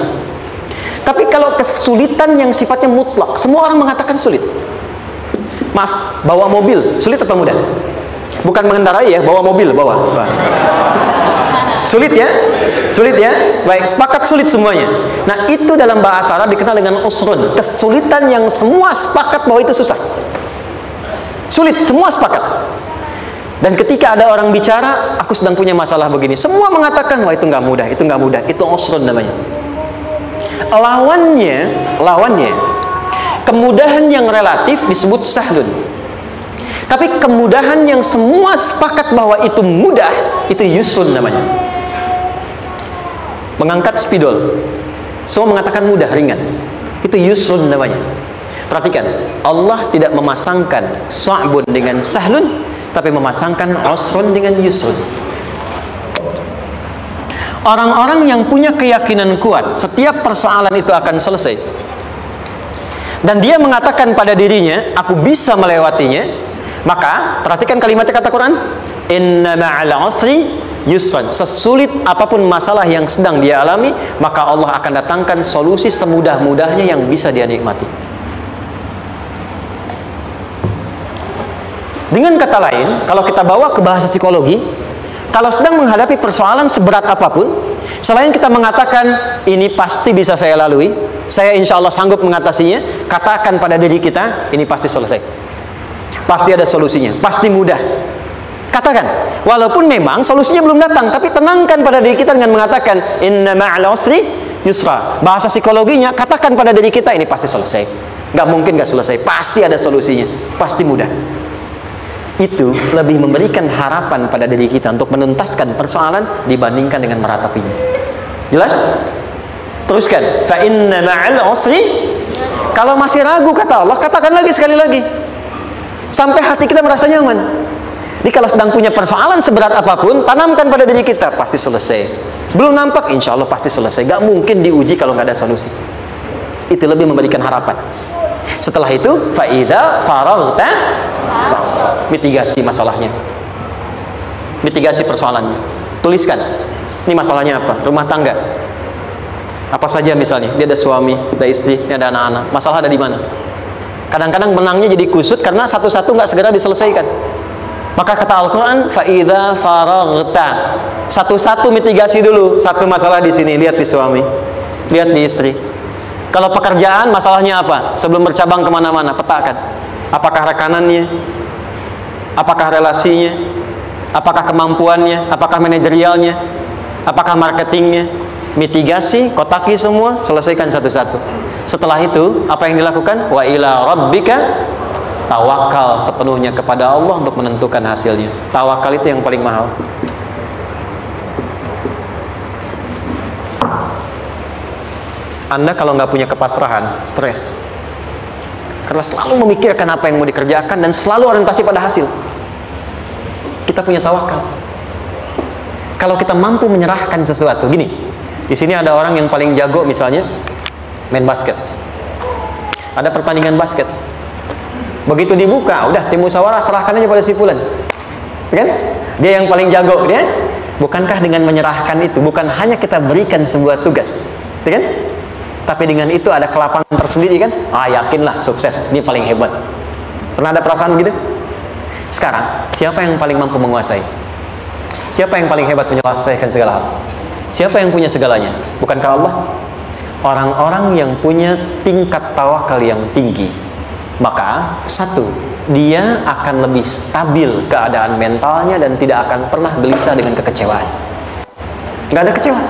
Tapi kalau kesulitan yang sifatnya mutlak, semua orang mengatakan sulit. Maaf, bawa mobil sulit atau mudah? Bukan mengendarai ya, bawa mobil, bawa. Sulit ya? Sulit ya? Baik, sepakat sulit semuanya. Nah, itu dalam bahasa Arab dikenal dengan usrun. Kesulitan yang semua sepakat bahwa itu susah. Sulit, semua sepakat. Dan ketika ada orang bicara, aku sedang punya masalah begini, semua mengatakan, wah itu nggak mudah, itu nggak mudah, itu usrun namanya. Lawannya, kemudahan yang relatif disebut sahlun. Tapi kemudahan yang semua sepakat bahwa itu mudah, itu yusrun namanya. Mengangkat spidol, semua mengatakan mudah, ringan, itu yusrun namanya. Perhatikan, Allah tidak memasangkan sa'bun dengan sahlun, tapi memasangkan usrun dengan yusrun. Orang-orang yang punya keyakinan kuat, setiap persoalan itu akan selesai, dan dia mengatakan pada dirinya, aku bisa melewatinya. Maka perhatikan kalimatnya kata Quran, inna ma'al usri yusran. Sesulit apapun masalah yang sedang dia alami, maka Allah akan datangkan solusi semudah-mudahnya yang bisa dia nikmati. Dengan kata lain, kalau kita bawa ke bahasa psikologi, kalau sedang menghadapi persoalan seberat apapun, selain kita mengatakan ini pasti bisa saya lalui, saya insya Allah sanggup mengatasinya, katakan pada diri kita ini pasti selesai, pasti ada solusinya, pasti mudah. Katakan, walaupun memang solusinya belum datang, tapi tenangkan pada diri kita dengan mengatakan inna ma'al usri yusra. Bahasa psikologinya, katakan pada diri kita ini pasti selesai, nggak mungkin nggak selesai, pasti ada solusinya, pasti mudah. Itu lebih memberikan harapan pada diri kita untuk menuntaskan persoalan dibandingkan dengan meratapinya. Jelas? Teruskan. Fa inna ma'al usri. Kalau masih ragu kata Allah, katakan lagi sekali lagi sampai hati kita merasa nyaman. Jadi kalau sedang punya persoalan seberat apapun, tanamkan pada diri kita pasti selesai. Belum nampak, insya Allah pasti selesai. Gak mungkin diuji kalau nggak ada solusi. Itu lebih memberikan harapan. Setelah itu, fa idza faraghta, mitigasi masalahnya, mitigasi persoalannya. Tuliskan, ini masalahnya apa? Rumah tangga, apa saja misalnya. Dia ada suami, ada istri, ada anak-anak. Masalah ada di mana? Kadang-kadang benangnya jadi kusut karena satu-satu nggak segera diselesaikan. Maka kata Al-Quran, fa idza faraghta, satu-satu mitigasi dulu. Satu masalah di sini, lihat di suami, lihat di istri. Kalau pekerjaan, masalahnya apa? Sebelum bercabang kemana-mana, petakan. Apakah rekanannya? Apakah relasinya? Apakah kemampuannya? Apakah manajerialnya? Apakah marketingnya? Mitigasi, kotaki semua, selesaikan satu-satu. Setelah itu, apa yang dilakukan? Wa ila rabbika, tawakal sepenuhnya kepada Allah untuk menentukan hasilnya. Tawakal itu yang paling mahal. Anda kalau nggak punya kepasrahan, stres. Karena selalu memikirkan apa yang mau dikerjakan dan selalu orientasi pada hasil. Kita punya tawakal. Kalau kita mampu menyerahkan sesuatu, gini. Di sini ada orang yang paling jago misalnya main basket. Ada pertandingan basket. Begitu dibuka, udah tim musyawarah serahkan aja pada si fulan. Kan? Dia yang paling jago, dia. Bukankah dengan menyerahkan itu bukan hanya kita berikan sebuah tugas, kan? Tapi dengan itu ada kelapangan tersendiri kan? Yakinlah sukses, ini paling hebat. Pernah ada perasaan gitu? Sekarang, siapa yang paling mampu menguasai? Siapa yang paling hebat menyelesaikan segala hal? Siapa yang punya segalanya? Bukankah Allah? Orang-orang yang punya tingkat tawakal yang tinggi, maka satu, dia akan lebih stabil keadaan mentalnya dan tidak akan pernah gelisah dengan kekecewaan. Nggak ada kecewa.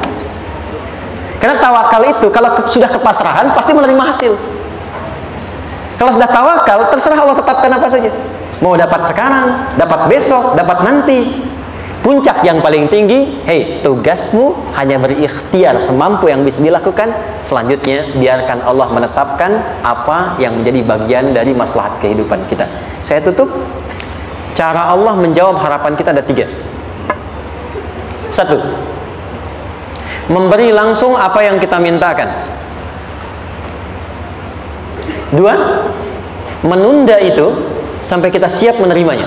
Karena tawakal itu kalau sudah kepasrahan pasti menerima hasil. Kalau sudah tawakal, terserah Allah tetapkan apa saja. Mau dapat sekarang, dapat besok, dapat nanti. Puncak yang paling tinggi, tugasmu hanya berikhtiar semampu yang bisa dilakukan. Selanjutnya biarkan Allah menetapkan apa yang menjadi bagian dari maslahat kehidupan kita. Saya tutup. Cara Allah menjawab harapan kita ada 3. 1. Memberi langsung apa yang kita mintakan. 2. Menunda itu sampai kita siap menerimanya.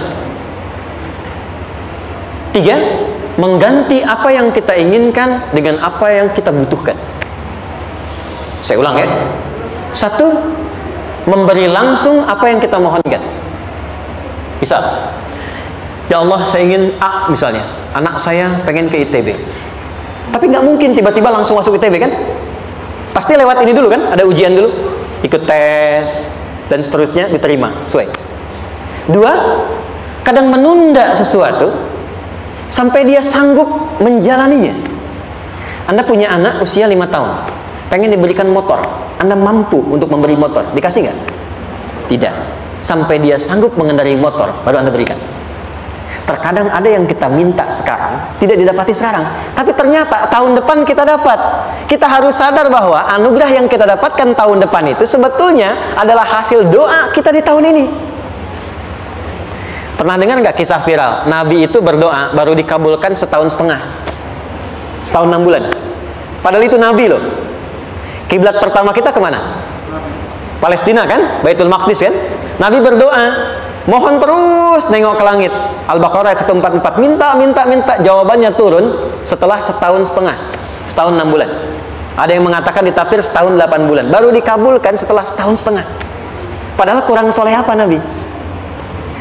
3. Mengganti apa yang kita inginkan dengan apa yang kita butuhkan. Saya ulang ya. 1. Memberi langsung apa yang kita mohonkan. Misal, ya Allah saya ingin A misalnya, anak saya pengen ke ITB. Tapi nggak mungkin tiba-tiba langsung masuk ITB kan? Pasti lewat ini dulu kan? Ada ujian dulu, ikut tes dan seterusnya diterima sesuai. 2. Kadang menunda sesuatu sampai dia sanggup menjalaninya. Anda punya anak usia 5 tahun, pengen diberikan motor. Anda mampu untuk memberi motor, dikasih nggak? Tidak. Sampai dia sanggup mengendarai motor, baru Anda berikan. Terkadang ada yang kita minta sekarang tidak didapati sekarang, tapi ternyata tahun depan kita dapat. Kita harus sadar bahwa anugerah yang kita dapatkan tahun depan itu sebetulnya adalah hasil doa kita di tahun ini. Pernah dengar nggak kisah viral? Nabi itu berdoa baru dikabulkan setahun setengah, setahun 6 bulan. Padahal itu Nabi loh. Kiblat pertama kita kemana? Palestina kan? Baitul Maqdis kan? Nabi berdoa, mohon terus nengok ke langit. Al-Baqarah 144, minta, jawabannya turun setelah setahun setengah, setahun 6 bulan. Ada yang mengatakan di tafsir setahun 8 bulan, baru dikabulkan setelah setahun setengah. Padahal kurang soleh apa Nabi?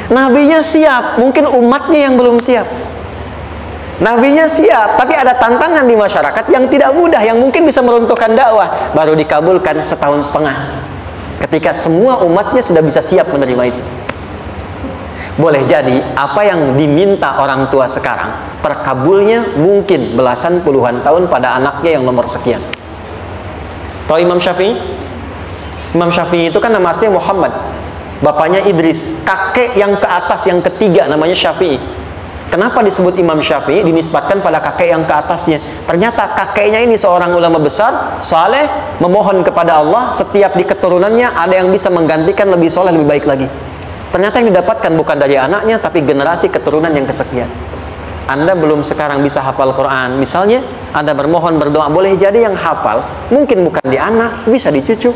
Nabinya siap, mungkin umatnya yang belum siap. Nabinya siap, tapi ada tantangan di masyarakat yang tidak mudah, yang mungkin bisa meruntuhkan dakwah. Baru dikabulkan setahun setengah, ketika semua umatnya sudah bisa siap menerima itu. Boleh jadi apa yang diminta orang tua sekarang, terkabulnya mungkin belasan puluhan tahun pada anaknya yang nomor sekian. Tahu Imam Syafi'i? Imam Syafi'i itu kan nama aslinya Muhammad, bapaknya Idris, kakek yang ke atas yang ketiga namanya Syafi'i. Kenapa disebut Imam Syafi'i? Dinisbatkan pada kakek yang ke atasnya. Ternyata kakeknya ini seorang ulama besar, saleh, memohon kepada Allah, setiap di keturunannya ada yang bisa menggantikan lebih soleh, lebih baik lagi. Ternyata yang didapatkan bukan dari anaknya, tapi generasi keturunan yang kesekian. Anda belum sekarang bisa hafal Quran, misalnya Anda bermohon, berdoa, boleh jadi yang hafal mungkin bukan di anak, bisa di cucu,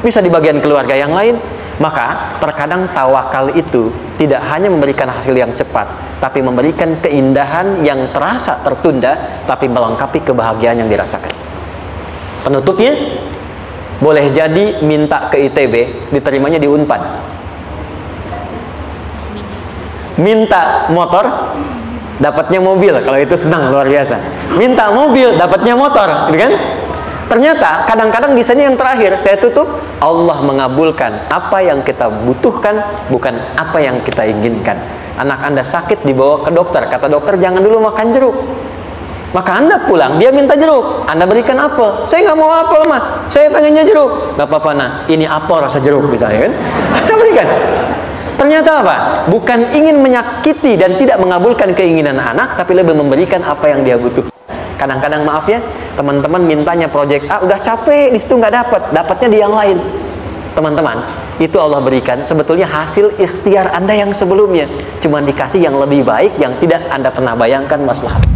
bisa di bagian keluarga yang lain. Maka terkadang tawakal itu tidak hanya memberikan hasil yang cepat, tapi memberikan keindahan yang terasa tertunda, tapi melengkapi kebahagiaan yang dirasakan. Penutupnya, boleh jadi minta ke ITB, diterimanya di Unpad. Minta motor, dapatnya mobil. Kalau itu senang luar biasa. Minta mobil, dapatnya motor, gitu kan? Ternyata kadang-kadang desainnya yang terakhir, saya tutup, Allah mengabulkan apa yang kita butuhkan, bukan apa yang kita inginkan. Anak Anda sakit, dibawa ke dokter, kata dokter jangan dulu makan jeruk. Maka Anda pulang, dia minta jeruk, Anda berikan apel. Saya nggak mau apel mah, saya pengennya jeruk. Gak apa-apa nah, ini apel rasa jeruk misalnya kan, Anda berikan. Ternyata apa? Bukan ingin menyakiti dan tidak mengabulkan keinginan anak, tapi lebih memberikan apa yang dia butuh. Kadang-kadang maaf ya, teman-teman mintanya proyek A, udah capek di situ nggak dapat, dapatnya di yang lain. Teman-teman, itu Allah berikan sebetulnya hasil ikhtiar Anda yang sebelumnya, cuma dikasih yang lebih baik yang tidak Anda pernah bayangkan maslahat.